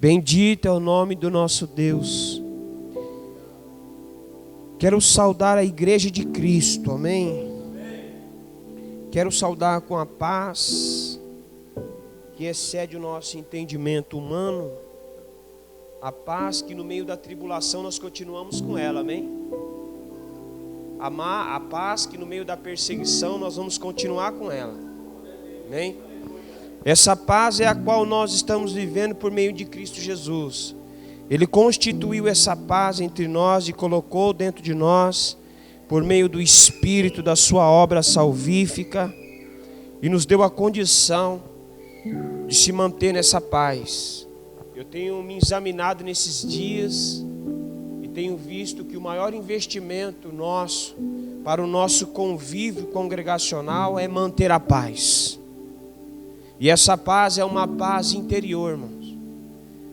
Bendito é o nome do nosso Deus. Quero saudar a igreja de Cristo, amém? Quero saudar com a paz que excede o nosso entendimento humano, a paz que no meio da tribulação nós continuamos com ela, amém? A paz que no meio da perseguição nós vamos continuar com ela, amém? Essa paz é a qual nós estamos vivendo por meio de Cristo Jesus. Ele constituiu essa paz entre nós e colocou dentro de nós, por meio do Espírito, da sua obra salvífica, e nos deu a condição de se manter nessa paz. Eu tenho me examinado nesses dias e tenho visto que o maior investimento nosso para o nosso convívio congregacional é manter a paz. E essa paz é uma paz interior, irmãos.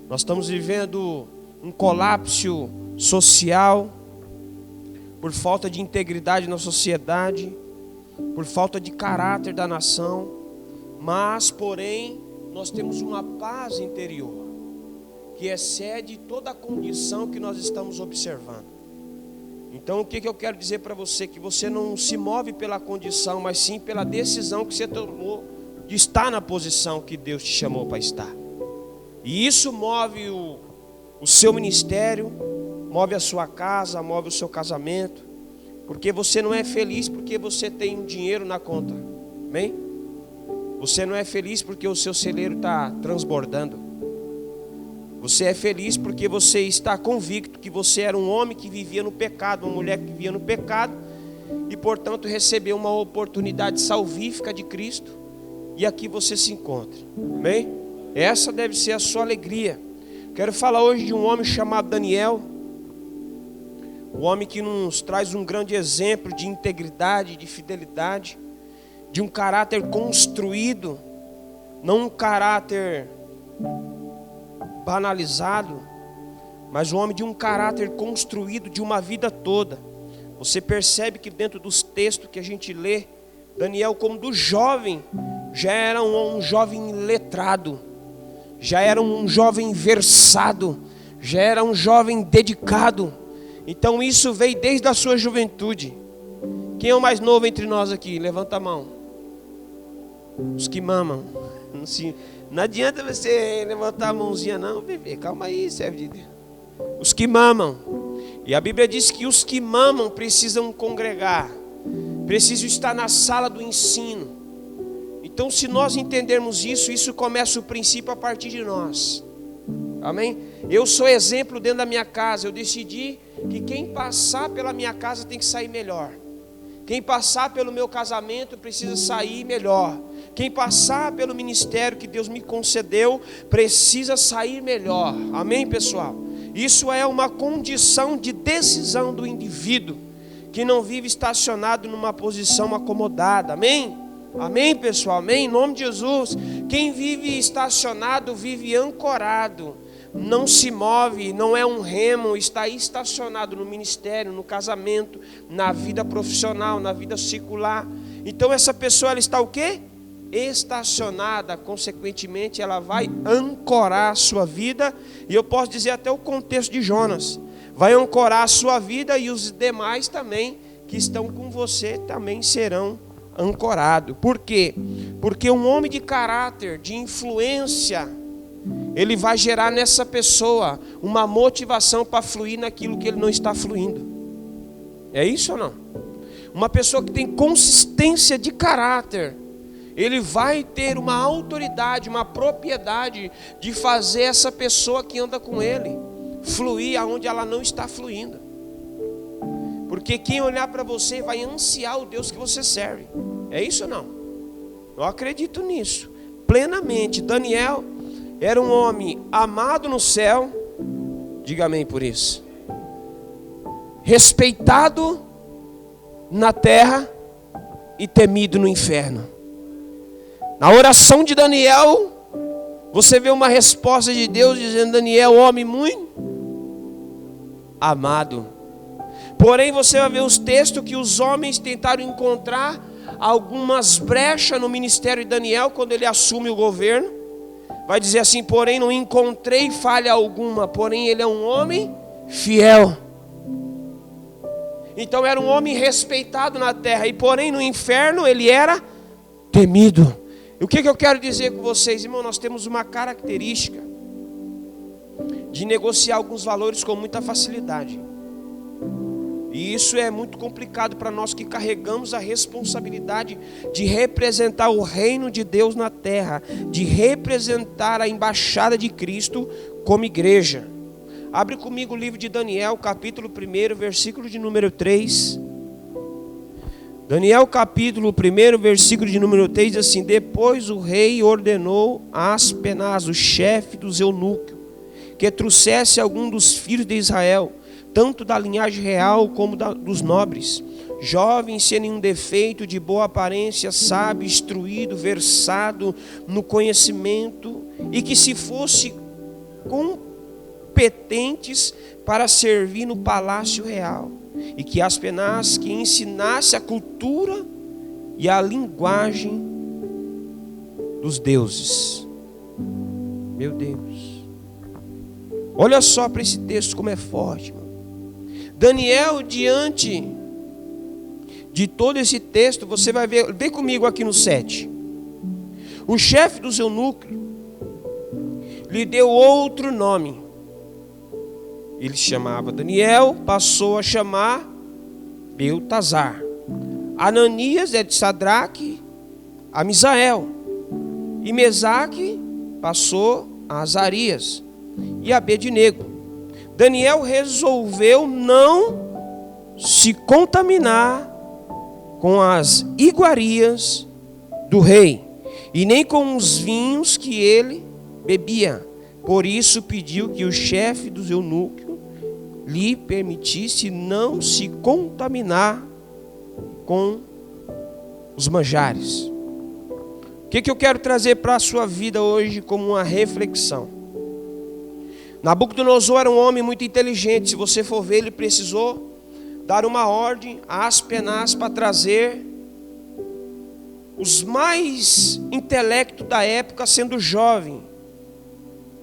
Nós estamos vivendo um colapso social por falta de integridade na sociedade, por falta de caráter da nação, mas, porém, nós temos uma paz interior que excede toda a condição que nós estamos observando. Então, o que eu quero dizer para você? Que você não se move pela condição, mas sim pela decisão que você tomou de estar na posição que Deus te chamou para estar. E isso move o seu ministério, move a sua casa, move o seu casamento, porque você não é feliz porque você tem dinheiro na conta, amém? Você não é feliz porque o seu celeiro está transbordando. Você é feliz porque você está convicto que você era um homem que vivia no pecado, uma mulher que vivia no pecado, e portanto recebeu uma oportunidade salvífica de Cristo, e aqui você se encontra, amém? Essa deve ser a sua alegria. Quero falar hoje de um homem chamado Daniel, o homem que nos traz um grande exemplo de integridade, de fidelidade, de um caráter construído, não um caráter banalizado, mas um homem de um caráter construído de uma vida toda. Você percebe que dentro dos textos que a gente lê, Daniel, como do jovem, já era um jovem letrado, já era um jovem versado, já era um jovem dedicado. Então isso veio desde a sua juventude. Quem é o mais novo entre nós aqui? Levanta a mão. Os que mamam. Não adianta você levantar a mãozinha não, bebê. Calma aí, serve de Deus. Os que mamam. E a Bíblia diz que os que mamam precisam congregar, precisam estar na sala do ensino. Então, se nós entendermos isso, isso começa o princípio a partir de nós. Amém? Eu sou exemplo dentro da minha casa. Eu decidi que quem passar pela minha casa tem que sair melhor. Quem passar pelo meu casamento precisa sair melhor. Quem passar pelo ministério que Deus me concedeu precisa sair melhor. Amém, pessoal? Isso é uma condição de decisão do indivíduo que não vive estacionado numa posição acomodada. Amém? Amém, pessoal? Amém? Em nome de Jesus. Quem vive estacionado, vive ancorado. Não se move, não é um remo, está estacionado no ministério, no casamento, na vida profissional, na vida secular. Então essa pessoa, ela está o quê? Estacionada, consequentemente ela vai ancorar a sua vida. E eu posso dizer até o contexto de Jonas. Vai ancorar a sua vida e os demais também que estão com você também serão ancorado. Por quê? Porque um homem de caráter, de influência, ele vai gerar nessa pessoa uma motivação para fluir naquilo que ele não está fluindo. É isso ou não? Uma pessoa que tem consistência de caráter, ele vai ter uma autoridade, uma propriedade de fazer essa pessoa que anda com ele fluir aonde ela não está fluindo. Porque quem olhar para você vai ansiar o Deus que você serve. É isso ou não? Eu acredito nisso plenamente. Daniel era um homem amado no céu, diga amém por isso, respeitado na terra e temido no inferno. Na oração de Daniel, você vê uma resposta de Deus dizendo: Daniel, homem muito amado. Porém, você vai ver os textos que os homens tentaram encontrar algumas brechas no ministério de Daniel quando ele assume o governo. vai dizer assim: porém não encontrei falha alguma, porém ele é um homem fiel. Então era um homem respeitado na terra, e porém no inferno ele era temido. E o que eu quero dizer com vocês, irmão? Nós temos uma característica de negociar alguns valores com muita facilidade. E isso é muito complicado para nós que carregamos a responsabilidade de representar o reino de Deus na terra, de representar a embaixada de Cristo como igreja. Abre comigo o livro de Daniel, capítulo 1, versículo de número 3. Daniel, capítulo 1, versículo de número 3, diz assim: depois o rei ordenou a Aspenaz, o chefe dos eunucos, que trouxesse algum dos filhos de Israel, tanto da linhagem real como dos nobres, jovem, sem nenhum defeito, de boa aparência, sábio, instruído, versado no conhecimento, e que se fosse competentes para servir no palácio real, e que Aspenaz que ensinasse a cultura e a linguagem dos deuses. Meu Deus, olha só para esse texto como é forte, irmão. Daniel, diante de todo esse texto, você vai ver, vem comigo aqui no 7. O chefe dos eunucos lhe deu outro nome. Ele chamava Daniel, passou a chamar Beltazar. Ananias é de Sadraque a Misael. E Mesaque passou a Azarias e Abednego. Daniel resolveu não se contaminar com as iguarias do rei, e nem com os vinhos que ele bebia. Por isso pediu que o chefe dos eunucos lhe permitisse não se contaminar com os manjares. O que eu quero trazer para a sua vida hoje como uma reflexão? Nabucodonosor era um homem muito inteligente. Se você for ver, ele precisou dar uma ordem a Aspenaz para trazer os mais intelectos da época, sendo jovem,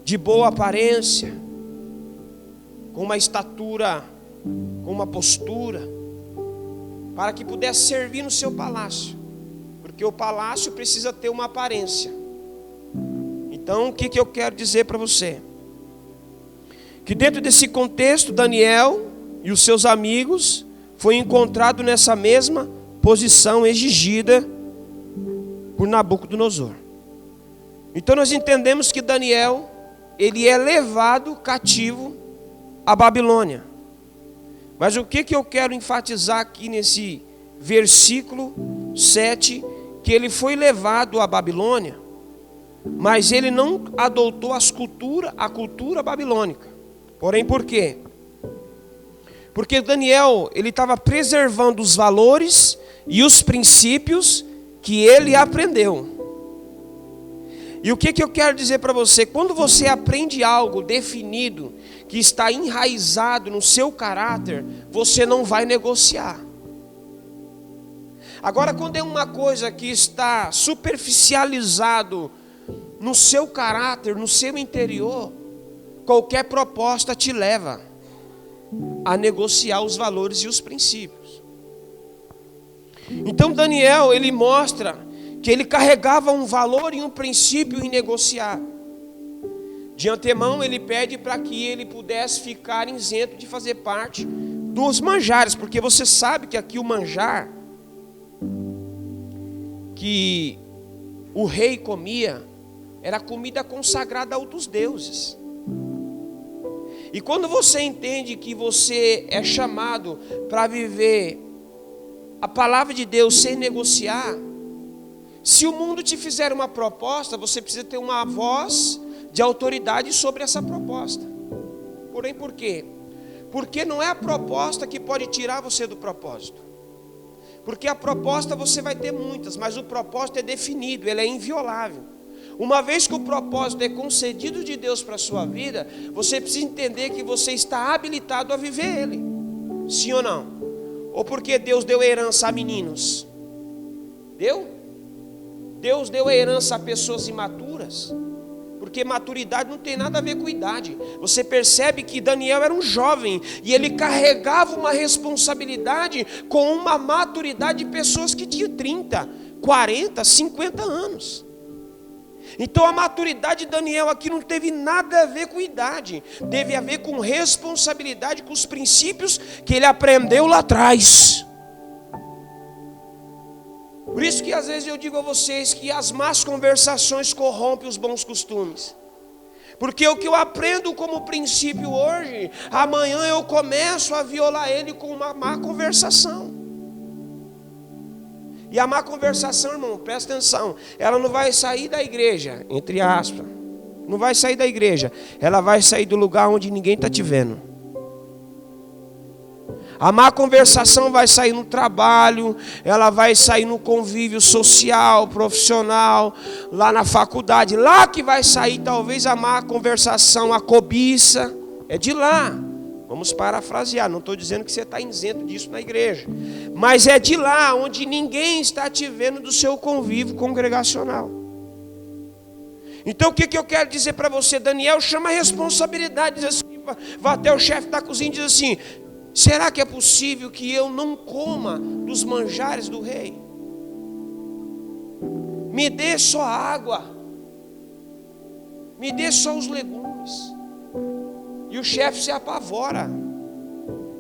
de boa aparência, com uma estatura, com uma postura, para que pudesse servir no seu palácio, porque o palácio precisa ter uma aparência. Então o que eu quero dizer para você? Que dentro desse contexto, Daniel e os seus amigos foi encontrado nessa mesma posição exigida por Nabucodonosor. Então nós entendemos que Daniel, ele é levado cativo à Babilônia. Mas o que eu quero enfatizar aqui nesse versículo 7, que ele foi levado à Babilônia, mas ele não adotou a cultura babilônica. Porém, por quê? Porque Daniel, ele estava preservando os valores e os princípios que ele aprendeu. E o que eu quero dizer para você? Quando você aprende algo definido, que está enraizado no seu caráter, você não vai negociar. Agora, quando é uma coisa que está superficializado no seu caráter, no seu interior, qualquer proposta te leva a negociar os valores e os princípios. Então Daniel, ele mostra que ele carregava um valor e um princípio inegociável. De antemão ele pede para que ele pudesse ficar isento de fazer parte dos manjares, porque você sabe que aqui o manjar que o rei comia era comida consagrada a outros deuses. E quando você entende que você é chamado para viver a palavra de Deus sem negociar, se o mundo te fizer uma proposta, você precisa ter uma voz de autoridade sobre essa proposta. Porém, por quê? Porque não é a proposta que pode tirar você do propósito. Porque a proposta você vai ter muitas, mas o propósito é definido, ele é inviolável. Uma vez que o propósito é concedido de Deus para a sua vida, você precisa entender que você está habilitado a viver ele. Sim ou não? Ou porque Deus deu herança a meninos? Deu? Deus deu a herança a pessoas imaturas? Porque maturidade não tem nada a ver com idade. Você percebe que Daniel era um jovem e ele carregava uma responsabilidade com uma maturidade de pessoas que tinham 30, 40, 50 anos. Então a maturidade de Daniel aqui não teve nada a ver com idade, teve a ver com responsabilidade, com os princípios que ele aprendeu lá atrás. Por isso que às vezes eu digo a vocês que as más conversações corrompem os bons costumes. Porque o que eu aprendo como princípio hoje, amanhã eu começo a violar ele com uma má conversação. E a má conversação, irmão, presta atenção, ela não vai sair da igreja, entre aspas, não vai sair da igreja, ela vai sair do lugar onde ninguém está te vendo. A má conversação vai sair no trabalho, ela vai sair no convívio social, profissional, lá na faculdade, lá que vai sair talvez a má conversação, a cobiça, é de lá. Vamos parafrasear, não estou dizendo que você está isento disso na igreja, mas é de lá onde ninguém está te vendo do seu convívio congregacional. Então o que eu quero dizer para você? Daniel chama a responsabilidade, diz assim, vai até o chefe da cozinha e diz assim: será que é possível que eu não coma dos manjares do rei? Me dê só água, me dê só os legumes. E o chefe se apavora.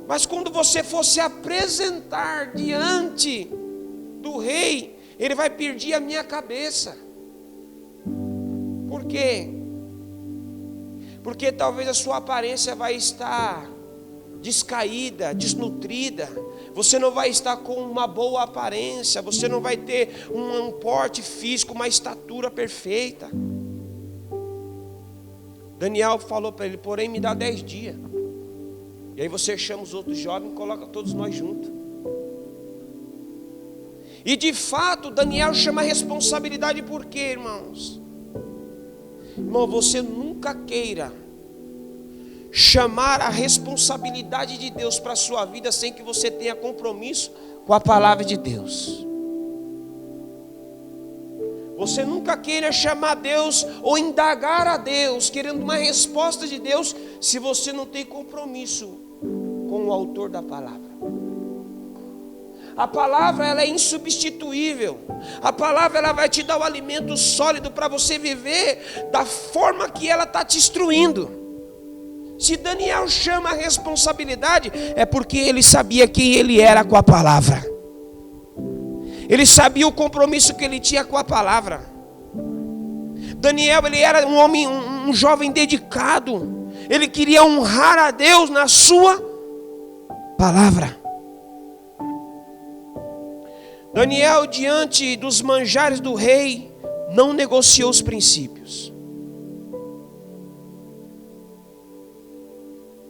Mas quando você for se apresentar diante do rei, ele vai pedir a minha cabeça. Por quê? Porque talvez a sua aparência vai estar descaída, desnutrida. Você não vai estar com uma boa aparência. Você não vai ter um porte físico, uma estatura perfeita. Daniel falou para ele: porém me dá 10 dias. E aí você chama os outros jovens e coloca todos nós juntos. E de fato Daniel chama a responsabilidade. Por quê, irmãos? Irmão, você nunca queira chamar a responsabilidade de Deus para a sua vida sem que você tenha compromisso com a palavra de Deus. Você nunca queira chamar Deus ou indagar a Deus, querendo uma resposta de Deus, se você não tem compromisso com o autor da palavra. A palavra, ela é insubstituível. A palavra, ela vai te dar o alimento sólido para você viver da forma que ela está te instruindo. Se Daniel chama a responsabilidade, é porque ele sabia quem ele era com a palavra. Ele sabia o compromisso que ele tinha com a palavra. Daniel, ele era um homem, um jovem dedicado. Ele queria honrar a Deus na sua palavra. Daniel, diante dos manjares do rei, não negociou os princípios.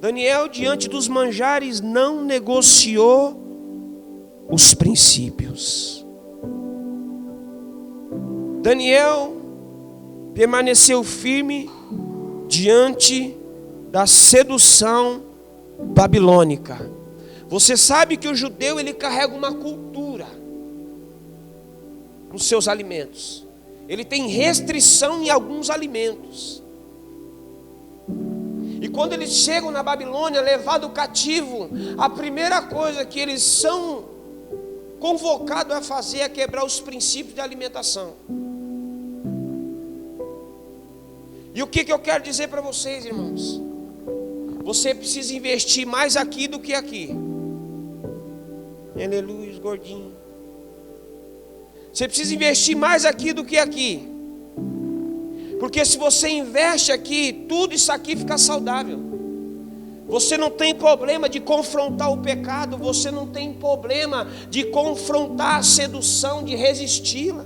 Daniel, diante dos manjares, não negociou os princípios. Daniel permaneceu firme diante da sedução babilônica. Você sabe que o judeu, ele carrega uma cultura nos seus alimentos. Ele tem restrição em alguns alimentos. E quando eles chegam na Babilônia, levado cativo, a primeira coisa que eles são convocados a fazer é quebrar os princípios de alimentação. E o que eu quero dizer para vocês, irmãos? Você precisa investir mais aqui do que aqui. Aleluia, gordinho. Você precisa investir mais aqui do que aqui. Porque se você investe aqui, tudo isso aqui fica saudável. Você não tem problema de confrontar o pecado. Você não tem problema de confrontar a sedução, de resisti-la.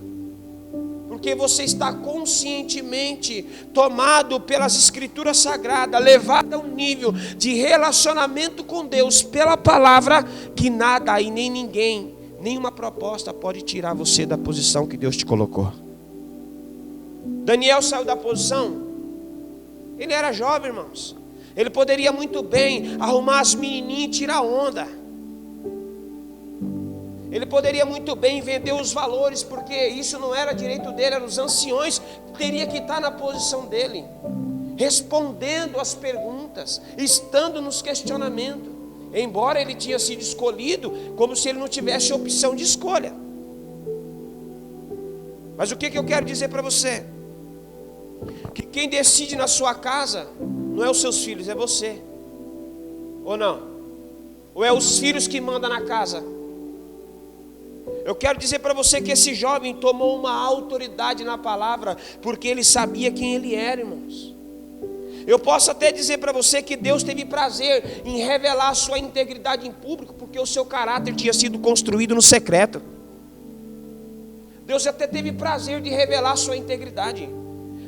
Porque você está conscientemente tomado pelas escrituras sagradas, levado a um nível de relacionamento com Deus pela palavra, que nada e nem ninguém, nenhuma proposta pode tirar você da posição que Deus te colocou. Daniel saiu da posição. Ele era jovem, irmãos. Ele poderia muito bem arrumar as menininhas e tirar onda. Ele poderia muito bem vender os valores, porque isso não era direito dele, eram os anciões que teriam que estar na posição dele, respondendo as perguntas, estando nos questionamentos, embora ele tinha sido escolhido, como se ele não tivesse opção de escolha. Mas o que eu quero dizer para você? Que quem decide na sua casa não é os seus filhos, é você. Ou não? Ou é os filhos que mandam na casa? Eu quero dizer para você que esse jovem tomou uma autoridade na palavra, porque ele sabia quem ele era, irmãos. Eu posso até dizer para você que Deus teve prazer em revelar a sua integridade em público, porque o seu caráter tinha sido construído no secreto. Deus até teve prazer de revelar a sua integridade,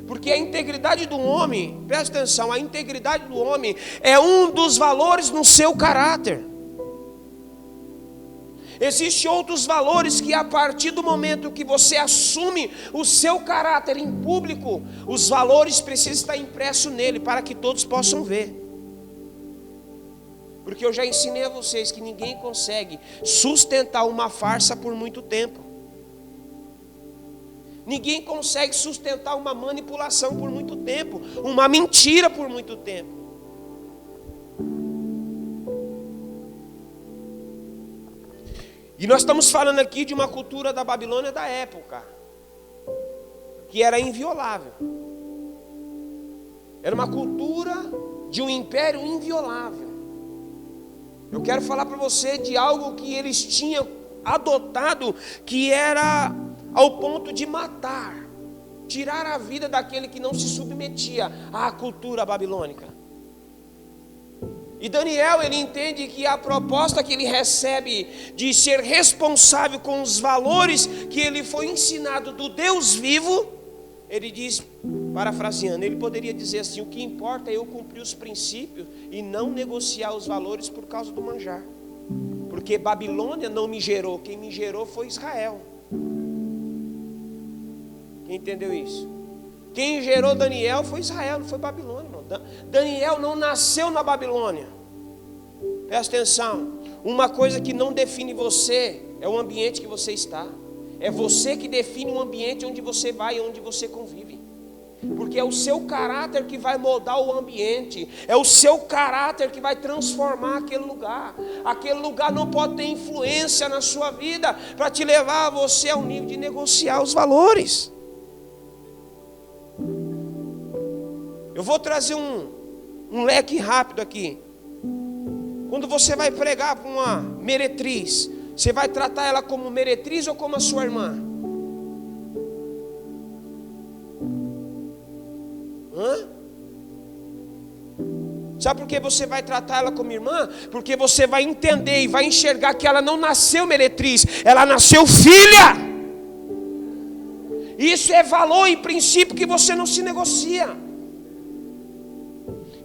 porque a integridade do homem, presta atenção, a integridade do homem é um dos valores no seu caráter. Existem outros valores que a partir do momento que você assume o seu caráter em público, os valores precisam estar impressos nele para que todos possam ver. Porque eu já ensinei a vocês que ninguém consegue sustentar uma farsa por muito tempo. Ninguém consegue sustentar uma manipulação por muito tempo, uma mentira por muito tempo. E nós estamos falando aqui de uma cultura da Babilônia da época, que era inviolável. Era uma cultura de um império inviolável. Eu quero falar para você de algo que eles tinham adotado, que era ao ponto de matar, tirar a vida daquele que não se submetia à cultura babilônica. E Daniel, ele entende que a proposta que ele recebe de ser responsável com os valores que ele foi ensinado do Deus vivo, ele diz, parafraseando, ele poderia dizer assim: o que importa é eu cumprir os princípios e não negociar os valores por causa do manjar. Porque Babilônia não me gerou, quem me gerou foi Israel. Quem entendeu isso? Quem gerou Daniel foi Israel, não foi Babilônia, irmão. Daniel não nasceu na Babilônia. Presta atenção, uma coisa que não define você é o ambiente que você está. É você que define o ambiente onde você vai e onde você convive. Porque é o seu caráter que vai moldar o ambiente. É o seu caráter que vai transformar aquele lugar. Aquele lugar não pode ter influência na sua vida para te levar a você ao nível de negociar os valores. Eu vou trazer um leque rápido aqui. Quando você vai pregar para uma meretriz, você vai tratar ela como meretriz ou como a sua irmã? Sabe por que você vai tratar ela como irmã? Porque você vai entender e vai enxergar que ela não nasceu meretriz, ela nasceu filha. Isso é valor e princípio que você não se negocia.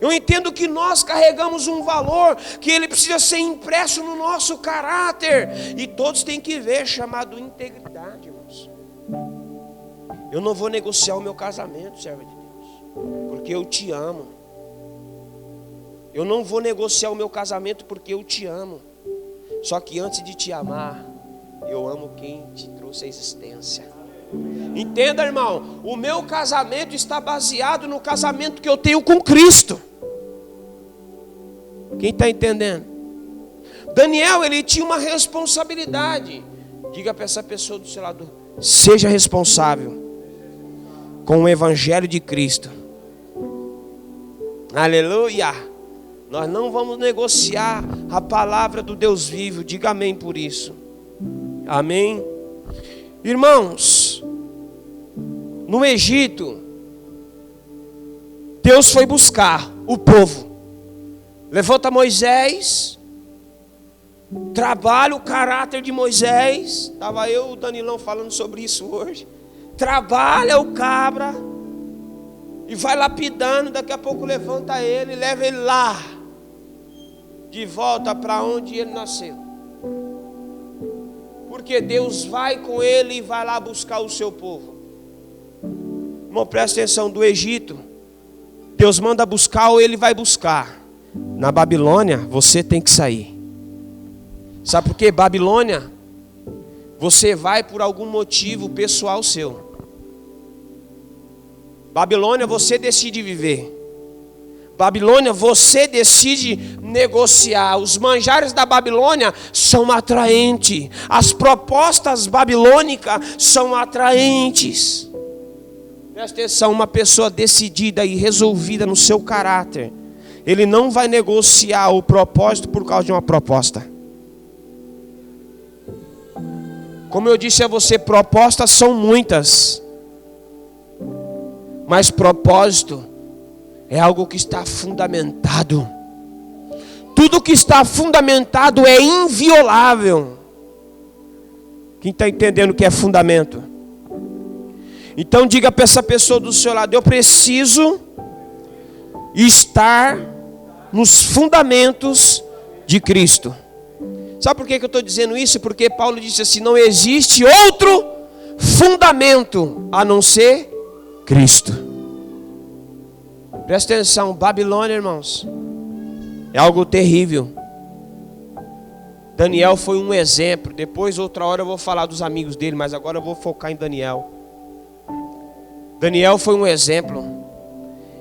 Eu entendo que nós carregamos um valor que ele precisa ser impresso no nosso caráter. E todos têm que ver, chamado integridade, irmãos. Eu não vou negociar o meu casamento, serva de Deus, porque eu te amo. Eu não vou negociar o meu casamento porque eu te amo. Só que antes de te amar, eu amo quem te trouxe a existência. Entenda, irmão, o meu casamento está baseado no casamento que eu tenho com Cristo. Quem está entendendo? Daniel, ele tinha uma responsabilidade. Diga para essa pessoa do seu lado: seja responsável com o evangelho de Cristo. Aleluia. Nós não vamos negociar a palavra do Deus vivo. Diga amém por isso. Amém. Irmãos, no Egito, Deus foi buscar o povo. Levanta Moisés, trabalha o caráter de Moisés. Estava eu e o Danilão falando sobre isso hoje. Trabalha o cabra e vai lapidando. Daqui a pouco levanta ele e leva ele lá, de volta para onde ele nasceu. Porque Deus vai com ele e vai lá buscar o seu povo. Irmão, presta atenção, do Egito, Deus manda buscar ou ele vai buscar. Na Babilônia, você tem que sair. Sabe por quê? Babilônia você vai por algum motivo pessoal seu. Babilônia, você decide viver. Babilônia, você decide negociar. Os manjares da Babilônia são atraentes. As propostas babilônicas são atraentes. Presta atenção, uma pessoa decidida e resolvida no seu caráter, ele não vai negociar o propósito por causa de uma proposta. Como eu disse a você, propostas são muitas, mas propósito é algo que está fundamentado. Tudo que está fundamentado é inviolável. Quem está entendendo o que é fundamento? Então diga para essa pessoa do seu lado: eu preciso estar nos fundamentos de Cristo. Sabe por que eu estou dizendo isso? Porque Paulo disse assim: não existe outro fundamento a não ser Cristo. Presta atenção, Babilônia, irmãos, é algo terrível. Daniel foi um exemplo. Depois, outra hora, eu vou falar dos amigos dele, mas agora eu vou focar em Daniel. Daniel foi um exemplo.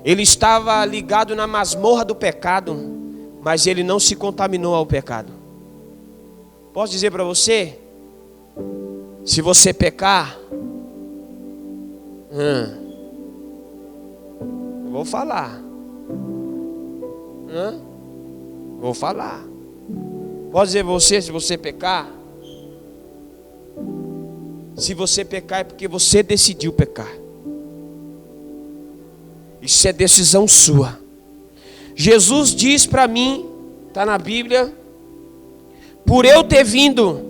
Ele estava ligado na masmorra do pecado, mas ele não se contaminou ao pecado. Posso dizer para você? Se você pecar, vou falar. Vou falar. Posso dizer para você, se você pecar? Se você pecar é porque você decidiu pecar. Isso é decisão sua. Jesus diz para mim, está na Bíblia, por eu ter vindo.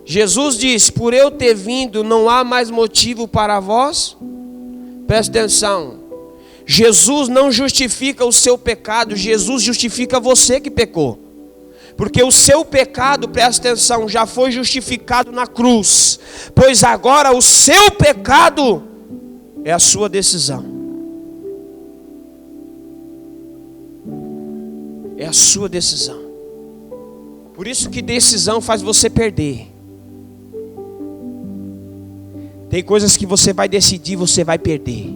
Jesus diz: por eu ter vindo, não há mais motivo para vós. Presta atenção. Jesus não justifica o seu pecado, Jesus justifica você que pecou. Porque o seu pecado, presta atenção, já foi justificado na cruz. Pois agora o seu pecado é a sua decisão. É a sua decisão. Por isso que decisão faz você perder. Tem coisas que você vai decidir, você vai perder.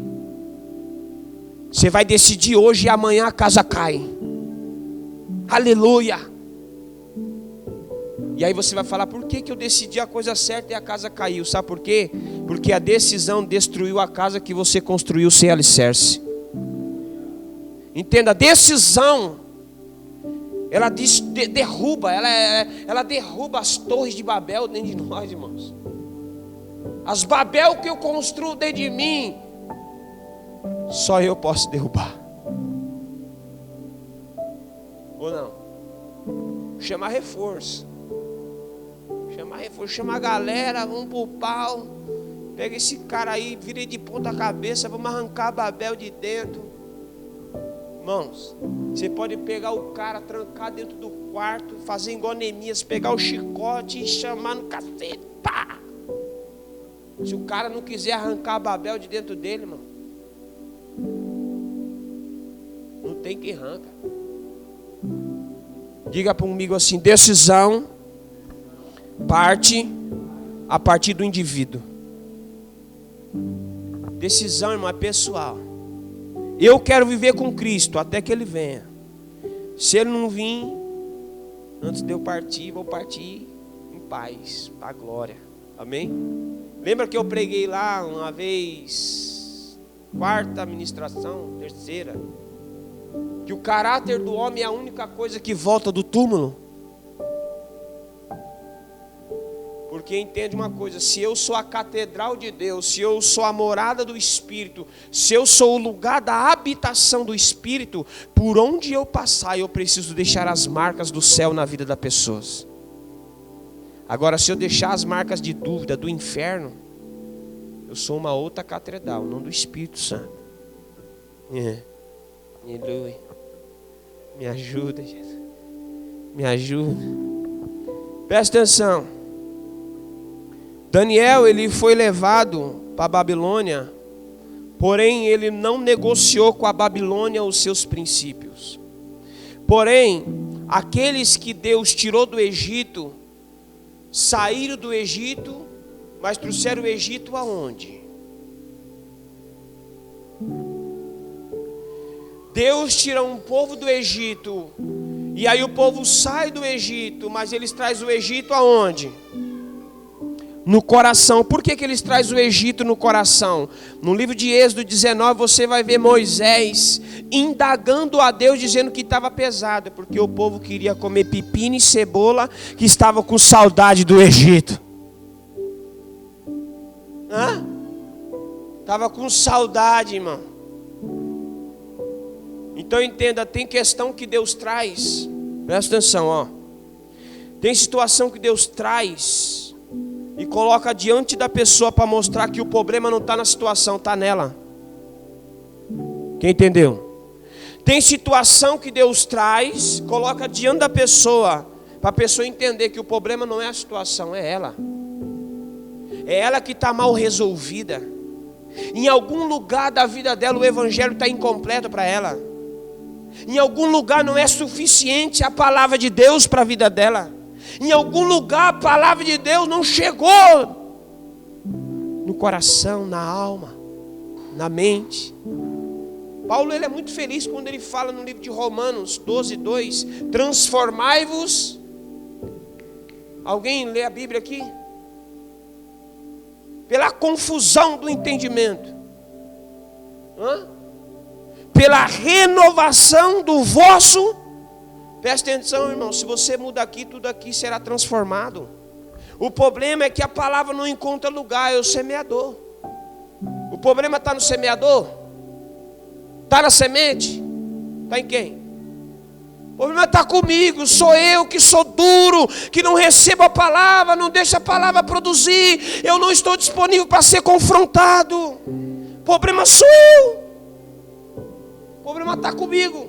Você vai decidir hoje e amanhã a casa cai. Aleluia. E aí você vai falar: por que eu decidi a coisa certa e a casa caiu? Sabe por quê? Porque a decisão destruiu a casa que você construiu sem alicerce. Entenda, a decisão, ela derruba, ela derruba as torres de Babel dentro de nós, irmãos. As Babel que eu construo dentro de mim, só eu posso derrubar. Ou não? Chamar reforço. Chamar a galera, vamos pro pau. Pega esse cara aí, vira ele de ponta cabeça, vamos arrancar Babel de dentro. Irmãos, você pode pegar o cara, trancar dentro do quarto, fazer igual Neemias, pegar o chicote e chamar no cacete, pá! Se o cara não quiser arrancar Babel de dentro dele, irmão, não tem que arranca. Diga comigo assim: decisão parte a partir do indivíduo. Decisão, irmão, é pessoal. Eu quero viver com Cristo até que Ele venha. Se Ele não vir, antes de eu partir, vou partir em paz, para a glória. Amém? Lembra que eu preguei lá uma vez, quarta ministração, terceira, que o caráter do homem é a única coisa que volta do túmulo? Porque entende uma coisa: se eu sou a catedral de Deus, se eu sou a morada do Espírito, se eu sou o lugar da habitação do Espírito, por onde eu passar, eu preciso deixar as marcas do céu na vida das pessoas. Agora, se eu deixar as marcas de dúvida do inferno, eu sou uma outra catedral, não do Espírito Santo. Aleluia. Me ajuda, Jesus. Me ajuda. Presta atenção. Daniel, ele foi levado para a Babilônia, porém ele não negociou com a Babilônia os seus princípios. Porém, aqueles que Deus tirou do Egito, saíram do Egito, mas trouxeram o Egito aonde? Deus tira um povo do Egito, e aí o povo sai do Egito, mas eles trazem o Egito aonde? No coração. Por que eles trazem o Egito no coração? No livro de Êxodo 19 você vai ver Moisés indagando a Deus, dizendo que estava pesado, porque o povo queria comer pepino e cebola, que estava com saudade do Egito. Estava com saudade, irmão. Então entenda, tem questão que Deus traz, presta atenção, ó. Tem situação que Deus traz e coloca diante da pessoa para mostrar que o problema não está na situação, está nela. Quem entendeu? Tem situação que Deus traz, coloca diante da pessoa, para a pessoa entender que o problema não é a situação, é ela. É ela que está mal resolvida. Em algum lugar da vida dela o evangelho está incompleto para ela. Em algum lugar não é suficiente a palavra de Deus para a vida dela. Em algum lugar a palavra de Deus não chegou no coração, na alma, na mente. Paulo ele é muito feliz quando ele fala no livro de Romanos 12:2, transformai-vos. Alguém lê a Bíblia aqui? Pela confusão do entendimento. Pela renovação do vosso. Presta atenção, irmão, se você muda aqui, tudo aqui será transformado. O problema é que a palavra não encontra lugar, é o semeador. O problema está no semeador? Está na semente? Está em quem? O problema está comigo, sou eu que sou duro, que não recebo a palavra, não deixo a palavra produzir, eu não estou disponível para ser confrontado. O problema sou eu. O problema está comigo.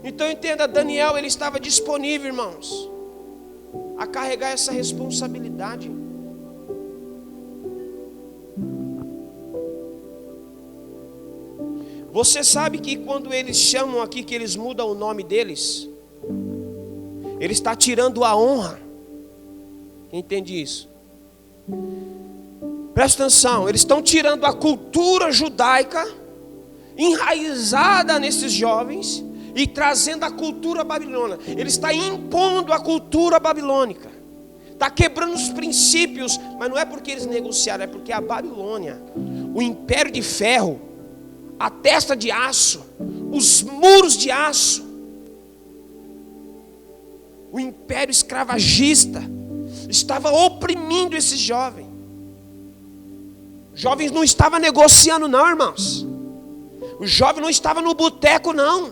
Então entenda, Daniel ele estava disponível, irmãos, a carregar essa responsabilidade. Você sabe que quando eles chamam aqui, que eles mudam o nome deles, ele está tirando a honra. Quem entende isso? Presta atenção, eles estão tirando a cultura judaica enraizada nesses jovens e trazendo a cultura babilônica. Ele está impondo a cultura babilônica, está quebrando os princípios, mas não é porque eles negociaram, é porque a Babilônia, o império de ferro, a testa de aço, os muros de aço, o império escravagista estava oprimindo esses jovens. Os jovens não estavam negociando não, irmãos. O jovem não estava no boteco não.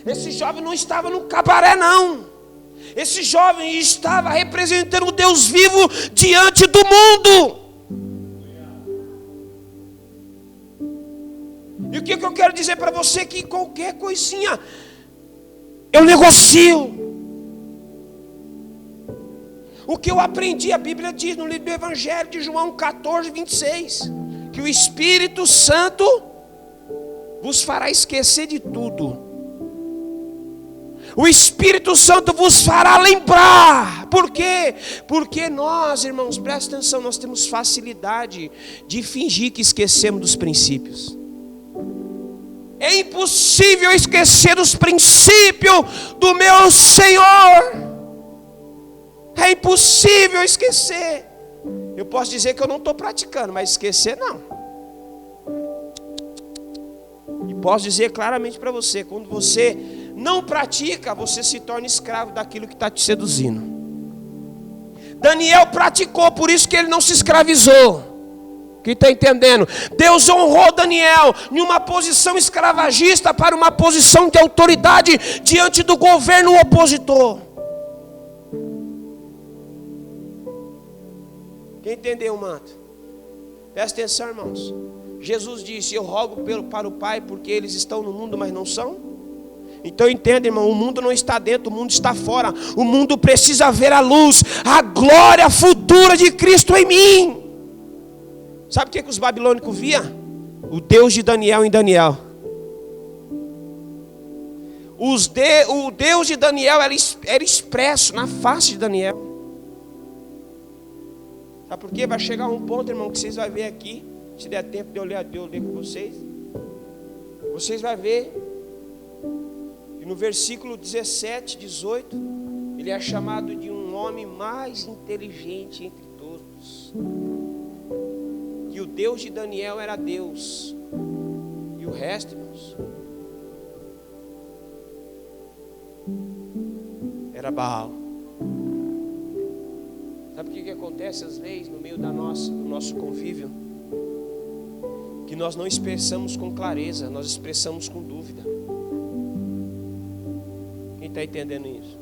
Esse jovem não estava no cabaré não. Esse jovem estava representando o Deus vivo diante do mundo. E o que eu quero dizer para você? Que qualquer coisinha eu negocio. O que eu aprendi, a Bíblia diz no livro do Evangelho de João 14:26, que o Espírito Santo vos fará esquecer de tudo. O Espírito Santo vos fará lembrar. Por quê? Porque nós, irmãos, presta atenção, nós temos facilidade de fingir que esquecemos dos princípios. É impossível esquecer dos princípios do meu Senhor. É impossível esquecer. Eu posso dizer que eu não estou praticando, mas esquecer não. E posso dizer claramente para você, quando você não pratica, você se torna escravo daquilo que está te seduzindo. Daniel praticou, por isso que ele não se escravizou. Quem está entendendo? Deus honrou Daniel em uma posição escravagista para uma posição de autoridade diante do governo opositor. Quem entendeu, manto? Presta atenção, irmãos. Jesus disse: eu rogo para o Pai porque eles estão no mundo, mas não são. Então entenda, irmão, o mundo não está dentro, o mundo está fora. O mundo precisa ver a luz, a glória futura de Cristo em mim. Sabe o que os babilônicos viam? O Deus de Daniel em Daniel. O Deus de Daniel era expresso na face de Daniel. Sabe por quê? Vai chegar um ponto, irmão, que vocês vão ver aqui, se der tempo de eu ler com vocês. Vocês vão ver que no versículo 17, 18, ele é chamado de um homem mais inteligente entre todos. Que o Deus de Daniel era Deus. E o resto, irmãos, era Baal. Sabe o que acontece às vezes no meio do nosso convívio? Que nós não expressamos com clareza, nós expressamos com dúvida. Quem está entendendo isso?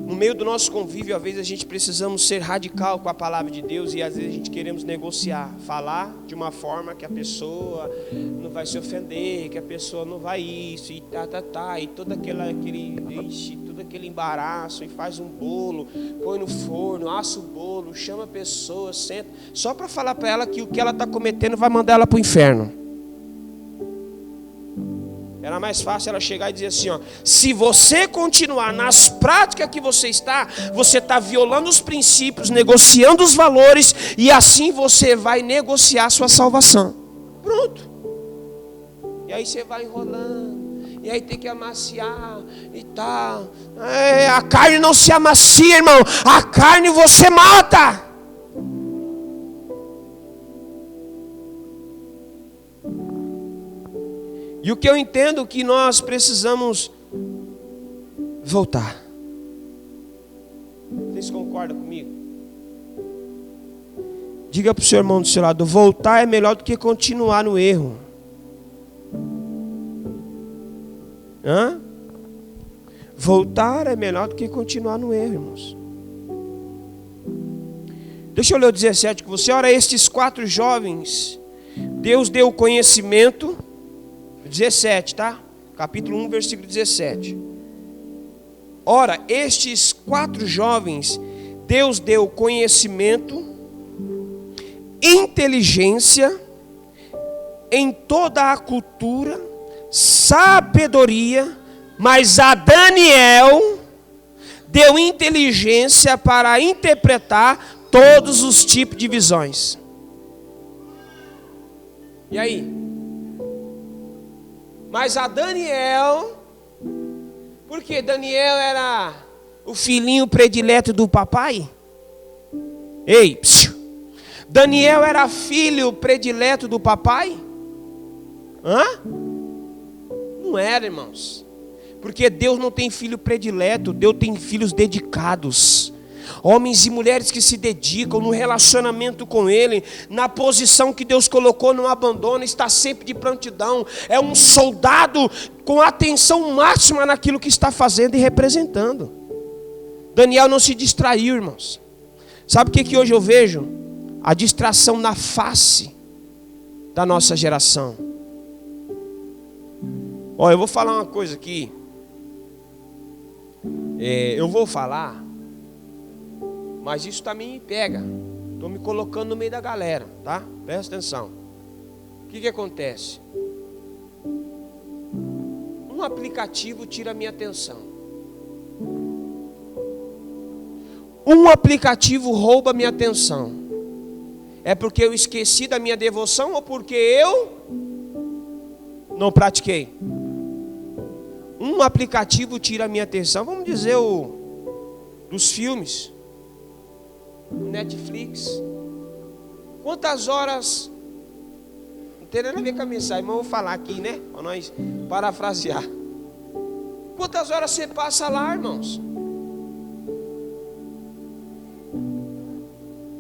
No meio do nosso convívio, às vezes a gente precisamos ser radical com a palavra de Deus e às vezes a gente queremos negociar, falar de uma forma que a pessoa não vai se ofender, que a pessoa não vai isso e e todo aquele embaraço, e faz um bolo, põe no forno, assa o bolo, chama a pessoa, senta, só para falar para ela que o que ela está cometendo vai mandar ela para o inferno. Era mais fácil ela chegar e dizer assim, ó: se você continuar nas práticas que você está violando os princípios, negociando os valores, e assim você vai negociar a sua salvação. Pronto. E aí você vai enrolando, e aí tem que amaciar e tal. A carne não se amacia, irmão, a carne você mata. E o que eu entendo que nós precisamos voltar. Vocês concordam comigo? Diga para o seu irmão do seu lado: voltar é melhor do que continuar no erro. Voltar é melhor do que continuar no erro, irmãos. Deixa eu ler o 17 com você. Ora, estes 4 jovens, Deus deu conhecimento. 17, tá? Capítulo 1, versículo 17. Ora, estes 4 jovens, Deus deu conhecimento, inteligência em toda a cultura, sabedoria, mas a Daniel deu inteligência para interpretar todos os tipos de visões. E aí? Mas a Daniel, porque Daniel era o filhinho predileto do papai? Ei, psiu. Daniel era filho predileto do papai? Não era, irmãos. Porque Deus não tem filho predileto, Deus tem filhos dedicados. Homens e mulheres que se dedicam no relacionamento com Ele, na posição que Deus colocou, não abandona, está sempre de prontidão. É um soldado com atenção máxima naquilo que está fazendo e representando. Daniel não se distraiu, irmãos. Sabe o que hoje eu vejo? A distração na face da nossa geração. Olha, eu vou falar uma coisa aqui. Eu vou falar, mas isso também me pega. Estou me colocando no meio da galera, tá? Presta atenção. O que acontece? Um aplicativo tira a minha atenção. Um aplicativo rouba a minha atenção. É porque eu esqueci da minha devoção ou porque eu não pratiquei? Um aplicativo tira a minha atenção. Vamos dizer dos filmes. Netflix. Quantas horas? Não tem nada a ver com a mensagem, mas eu vou falar aqui, né? Para nós parafrasear. Quantas horas você passa lá, irmãos?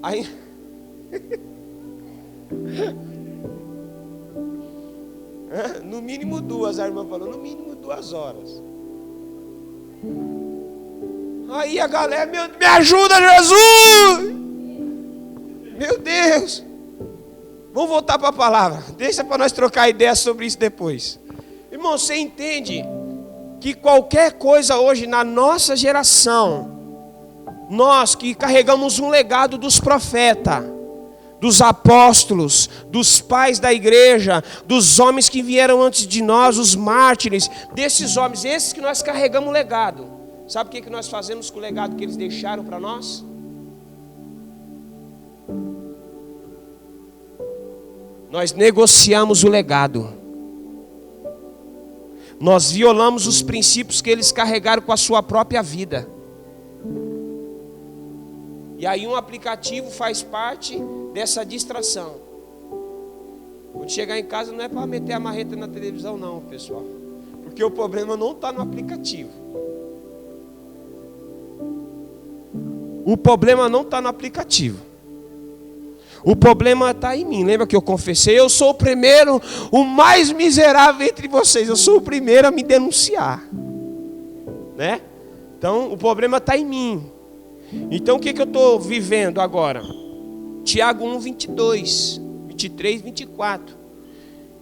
Aí. No mínimo 2, a irmã falou, no mínimo 2 horas. Aí a galera, me ajuda, Jesus! Meu Deus! Vamos voltar para a palavra. Deixa para nós trocar ideia sobre isso depois. Irmão, você entende que qualquer coisa hoje na nossa geração, nós que carregamos um legado dos profetas, dos apóstolos, dos pais da igreja, dos homens que vieram antes de nós, os mártires, desses homens, esses que nós carregamos o legado. Sabe o que nós fazemos com o legado que eles deixaram para nós? Nós negociamos o legado. Nós violamos os princípios que eles carregaram com a sua própria vida. E aí um aplicativo faz parte dessa distração. Quando chegar em casa não é para meter a marreta na televisão não, pessoal. Porque o problema não está no aplicativo. O problema não está no aplicativo. O problema está em mim. Lembra que eu confessei? Eu sou o primeiro, o mais miserável entre vocês. Eu sou o primeiro a me denunciar, né? Então o problema está em mim. Então o que eu estou vivendo agora? Tiago 1, 22, 23, 24.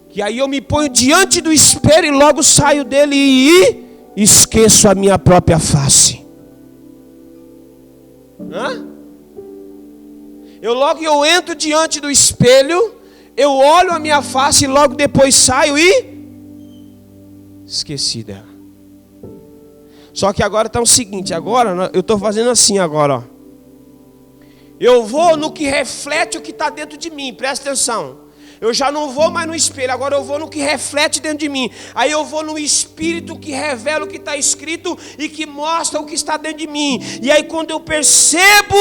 Que aí eu me ponho diante do espelho e logo saio dele e esqueço a minha própria face. Eu entro diante do espelho, eu olho a minha face e logo depois saio e esqueci dela. Só que agora está o seguinte, agora eu estou fazendo assim agora, ó. Eu vou no que reflete o que está dentro de mim, presta atenção. Eu já não vou mais no espelho, agora eu vou no que reflete dentro de mim. Aí eu vou no Espírito que revela o que está escrito e que mostra o que está dentro de mim. E aí quando eu percebo,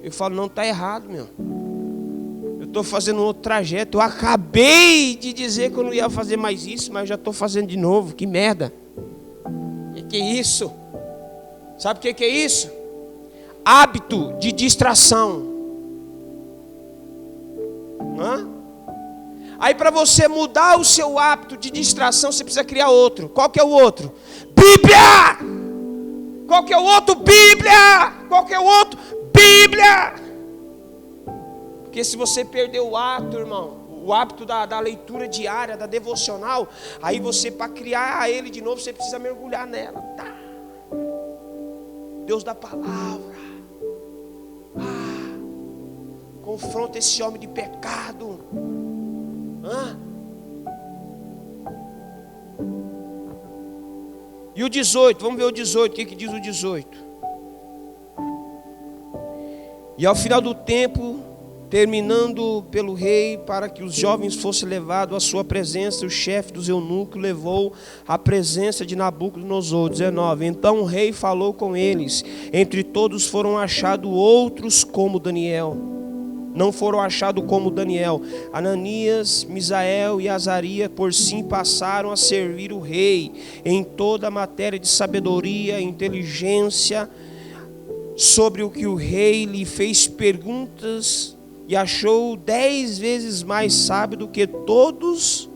eu falo, não, está errado, meu. Eu estou fazendo outro trajeto. Eu acabei de dizer que eu não ia fazer mais isso, mas já estou fazendo de novo. Que merda. Que é isso? Sabe o que é isso? Hábito de distração. Aí para você mudar o seu hábito de distração, você precisa criar outro. Qual que é o outro? Bíblia! Qual que é o outro? Bíblia! Qual que é o outro? Bíblia! Porque se você perder o hábito, irmão, o hábito da leitura diária, da devocional, aí você, para criar ele de novo, você precisa mergulhar nela. Tá? Deus da palavra. Confronta esse homem de pecado. E o 18, vamos ver o 18, o que diz o 18? E ao final do tempo, terminando pelo rei, para que os jovens fossem levados à sua presença, o chefe dos eunucos levou à presença de Nabucodonosor. 19. Então o rei falou com eles. Entre todos foram achados outros como Daniel. Não foram achados como Daniel. Ananias, Misael e Azarias por sim passaram a servir o rei em toda a matéria de sabedoria e inteligência, sobre o que o rei lhe fez perguntas, e achou 10 vezes mais sábio do que todos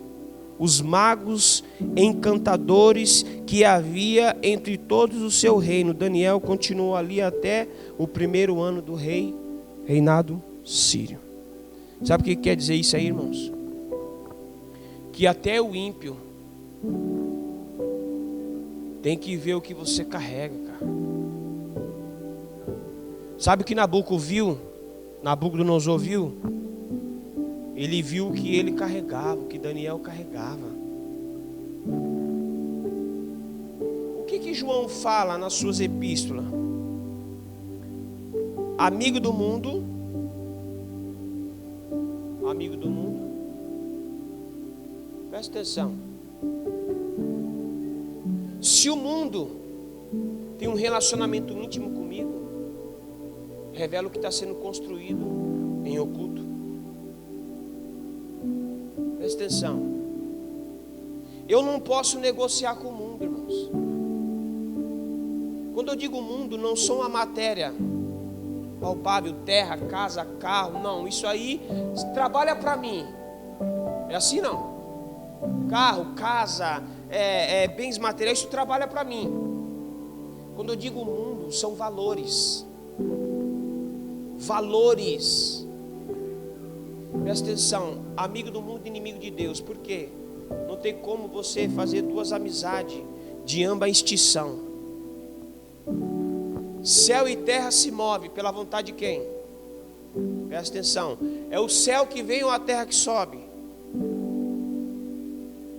os magos encantadores que havia entre todos o seu reino. Daniel continuou ali até o 1º ano do reinado sírio. Sabe o que quer dizer isso aí, irmãos? Que até o ímpio tem que ver o que você carrega, cara. Sabe o que Nabucodonosor viu? Ele viu o que ele carregava, o que Daniel carregava. O que João fala nas suas epístolas? Amigo do mundo. Amigo do mundo. Presta atenção. Se o mundo tem um relacionamento íntimo comigo, revela o que está sendo construído em oculto. Presta atenção. Eu não posso negociar com o mundo, irmãos. Quando eu digo mundo, não são a matéria palpável, terra, casa, carro. Não, isso aí trabalha para mim. É assim não. Carro, casa, bens materiais, isso trabalha para mim. Quando eu digo mundo, são valores. Valores. Presta atenção. Amigo do mundo, inimigo de Deus. Por quê? Não tem como você fazer duas amizades de ambas extinção. Céu e terra se movem pela vontade de quem? Presta atenção. É o céu que vem ou a terra que sobe?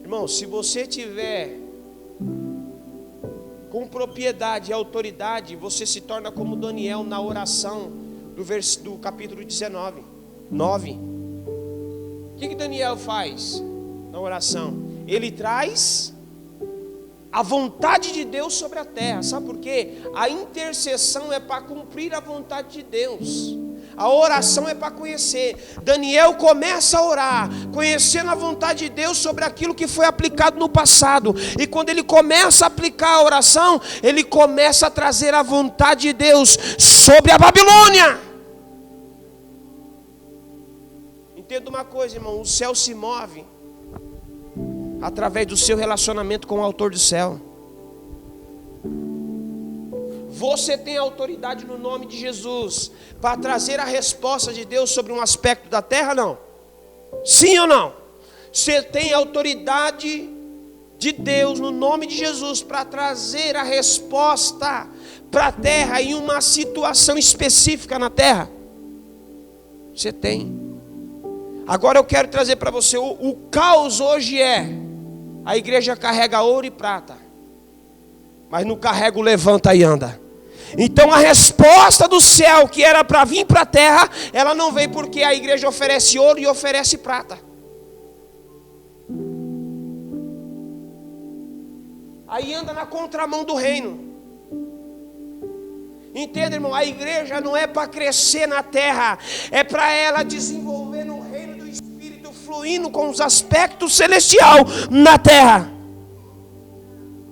Irmão, se você tiver com propriedade e autoridade, você se torna como Daniel na oração do capítulo 19. 9. O que Daniel faz na oração? Ele traz a vontade de Deus sobre a terra. Sabe por quê? A intercessão é para cumprir a vontade de Deus. A oração é para conhecer. Daniel começa a orar, conhecendo a vontade de Deus sobre aquilo que foi aplicado no passado. E quando ele começa a aplicar a oração, ele começa a trazer a vontade de Deus sobre a Babilônia. Entenda uma coisa, irmão: o céu se move através do seu relacionamento com o autor do céu. Você tem autoridade no nome de Jesus para trazer a resposta de Deus sobre um aspecto da terra, não? Sim ou não? Você tem autoridade de Deus no nome de Jesus para trazer a resposta para a terra em uma situação específica na terra? Você tem. Agora eu quero trazer para você, o caos hoje a igreja carrega ouro e prata, mas não carrega o levanta e anda. Então a resposta do céu, que era para vir para a terra, ela não veio porque a igreja oferece ouro e oferece prata. Aí anda na contramão do reino. Entenda, irmão, a igreja não é para crescer na terra, é para ela desenvolver no reino do Espírito, fluindo com os aspectos celestiais na terra.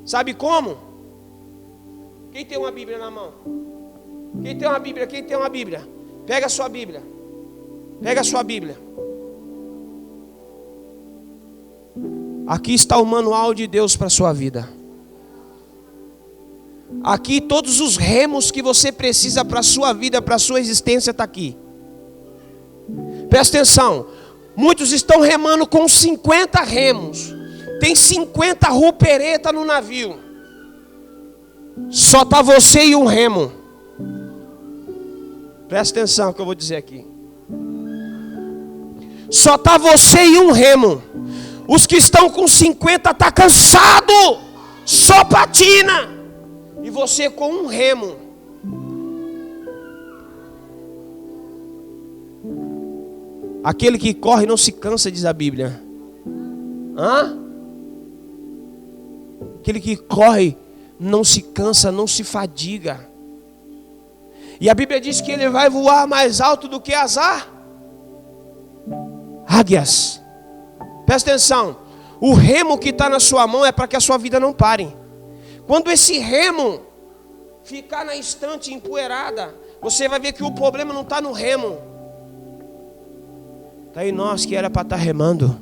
Sabe como? Quem tem uma Bíblia na mão? Quem tem uma Bíblia? Quem tem uma Bíblia? Pega a sua Bíblia. Pega a sua Bíblia. Aqui está o manual de Deus para a sua vida. Aqui todos os remos que você precisa para a sua vida, para a sua existência, está aqui. Presta atenção. Muitos estão remando com 50 remos. Tem 50 ruperetas no navio. Só está você e um remo. Presta atenção no que eu vou dizer aqui. Só está você e um remo. Os que estão com 50 está cansado, só patina. E você com um remo. Aquele que corre não se cansa, diz a Bíblia. Aquele que corre não se cansa, não se fadiga. E a Bíblia diz que ele vai voar mais alto do que as águias. Presta atenção. O remo que está na sua mão é para que a sua vida não pare. Quando esse remo ficar na estante empoeirada, você vai ver que o problema não está no remo. Está em nós que era para estar remando.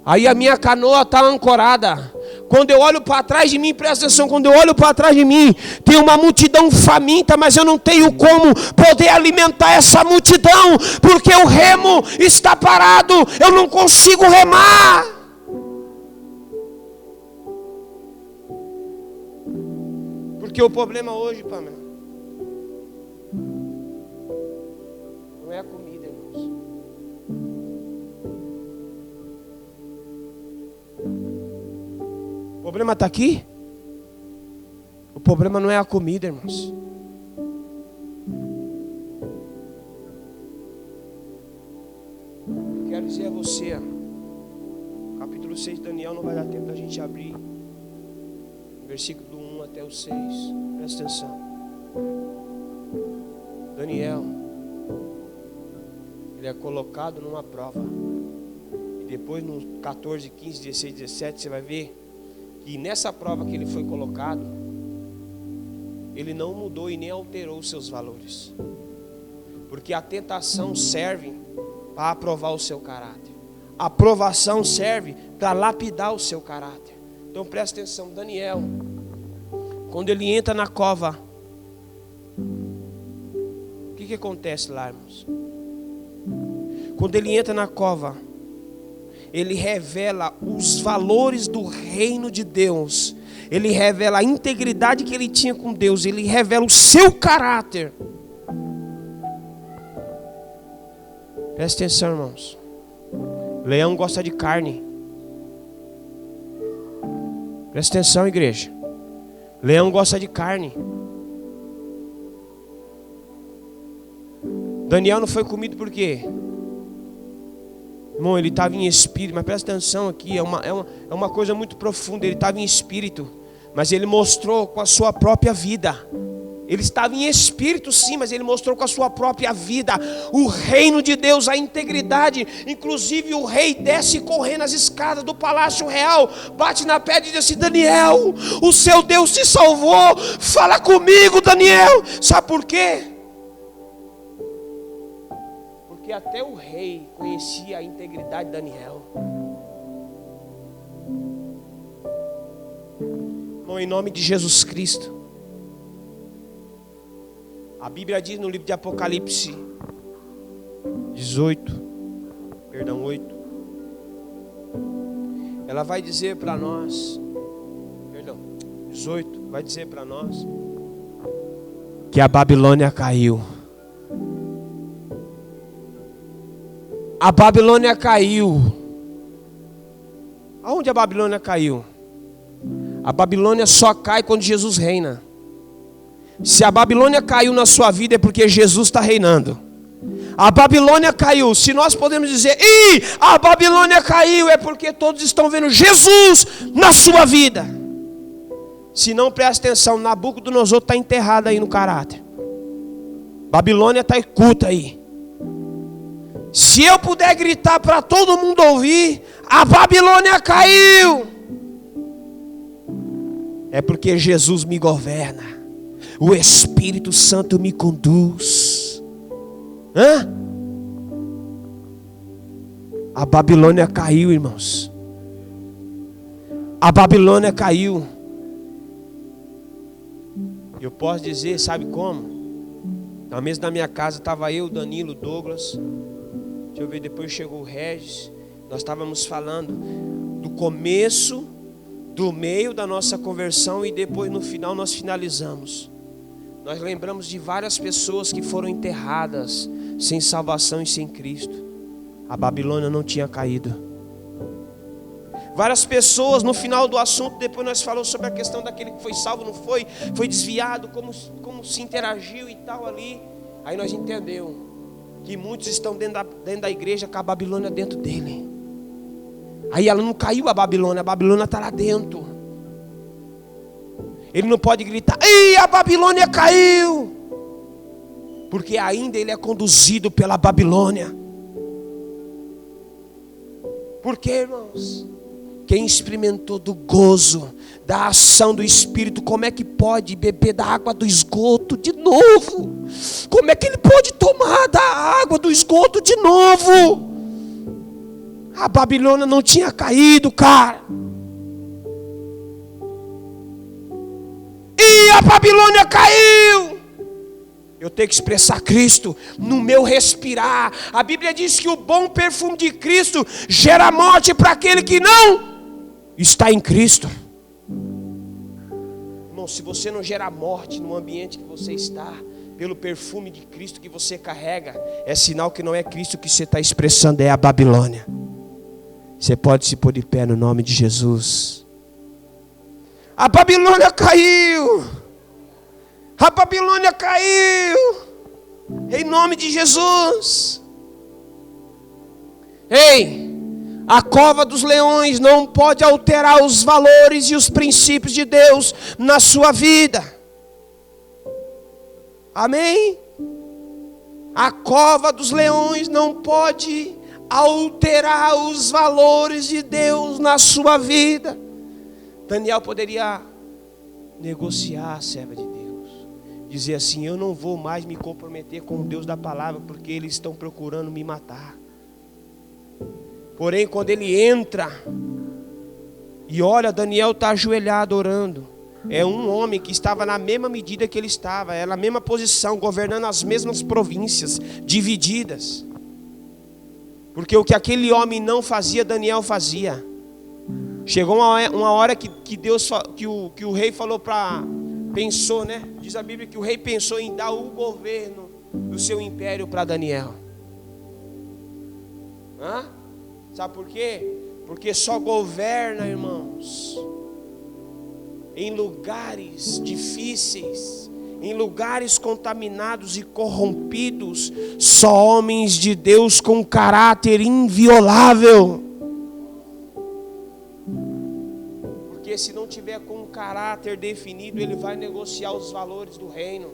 Aí a minha canoa está ancorada. Quando eu olho para trás de mim, presta atenção, quando eu olho para trás de mim, tem uma multidão faminta, mas eu não tenho como poder alimentar essa multidão, porque o remo está parado, eu não consigo remar. Porque o problema hoje, Pamela, não é a comida, irmãos. O problema está aqui. O problema não é a comida, irmãos. Eu quero dizer a você, capítulo 6 de Daniel, não vai dar tempo da gente abrir. Versículo do 1 até o 6. Presta atenção. Daniel, ele é colocado numa prova. E depois no 14, 15, 16, 17, você vai ver que nessa prova que ele foi colocado, ele não mudou e nem alterou os seus valores. Porque a tentação serve para aprovar o seu caráter. A aprovação serve para lapidar o seu caráter. Então presta atenção, Daniel, quando ele entra na cova, o que acontece lá, irmãos? Quando ele entra na cova, ele revela os valores do reino de Deus. Ele revela a integridade que ele tinha com Deus. Ele revela o seu caráter. Presta atenção, irmãos. Leão gosta de carne. Presta atenção, igreja. Leão gosta de carne. Daniel não foi comido por quê? Irmão, ele estava em espírito. Mas presta atenção aqui, é uma coisa muito profunda. Ele estava em espírito, mas ele mostrou com a sua própria vida. Ele estava em espírito sim, mas ele mostrou com a sua própria vida o reino de Deus, a integridade. Inclusive o rei desce correndo as escadas do palácio real, bate na pedra e diz assim: Daniel, o seu Deus te salvou, fala comigo, Daniel. Sabe por quê? Porque até o rei conhecia a integridade de Daniel. Irmão, em nome de Jesus Cristo, a Bíblia diz no livro de Apocalipse 8, ela vai dizer para nós, 18, vai dizer para nós que a Babilônia caiu. A Babilônia caiu. Aonde a Babilônia caiu? A Babilônia só cai quando Jesus reina. Se a Babilônia caiu na sua vida é porque Jesus está reinando. A Babilônia caiu. Se nós podemos dizer, a Babilônia caiu, é porque todos estão vendo Jesus na sua vida. Se não, presta atenção, Nabucodonosor está enterrado aí no caráter. Babilônia está oculta aí. Se eu puder gritar para todo mundo ouvir, a Babilônia caiu, é porque Jesus me governa. O Espírito Santo me conduz. A Babilônia caiu, irmãos. A Babilônia caiu. Eu posso dizer, sabe como? Na mesa da minha casa estava eu, Danilo, Douglas. Deixa eu ver, depois chegou o Regis. Nós estávamos falando do começo, do meio da nossa conversão e depois no final nós finalizamos. Nós lembramos de várias pessoas que foram enterradas sem salvação e sem Cristo. A Babilônia não tinha caído. Várias pessoas, no final do assunto, depois nós falamos sobre a questão daquele que foi salvo, não foi, foi desviado, como se interagiu e tal ali. Aí nós entendemos que muitos estão dentro da igreja com a Babilônia dentro dele. Aí ela não caiu, a Babilônia está lá dentro. Ele não pode gritar, a Babilônia caiu, porque ainda ele é conduzido pela Babilônia. Por quê, irmãos? Quem experimentou do gozo, da ação do Espírito, como é que pode beber da água do esgoto de novo? Como é que ele pode tomar da água do esgoto de novo? A Babilônia não tinha caído, cara. A Babilônia caiu. Eu tenho que expressar Cristo no meu respirar. A Bíblia diz que o bom perfume de Cristo gera morte para aquele que não está em Cristo. Irmão, se você não gera morte no ambiente que você está, pelo perfume de Cristo que você carrega, é sinal que não é Cristo que você está expressando, é a Babilônia. Você pode se pôr de pé no nome de Jesus. A Babilônia caiu. A Babilônia caiu. Em nome de Jesus. A cova dos leões não pode alterar os valores e os princípios de Deus na sua vida. Amém? A cova dos leões não pode alterar os valores de Deus na sua vida. Daniel poderia negociar a serva de Deus. Dizer assim, eu não vou mais me comprometer com o Deus da palavra, porque eles estão procurando me matar. Porém, quando ele entra e olha, Daniel está ajoelhado orando. É um homem que estava na mesma medida que ele estava, era na mesma posição, governando as mesmas províncias, divididas. Porque o que aquele homem não fazia, Daniel fazia. Chegou uma hora que Deus, que o rei falou pensou, né? Diz a Bíblia que o rei pensou em dar o governo do seu império para Daniel. Sabe por quê? Porque só governa, irmãos, em lugares difíceis, em lugares contaminados e corrompidos, só homens de Deus com caráter inviolável. Porque se não tiver com um caráter definido, ele vai negociar os valores do reino.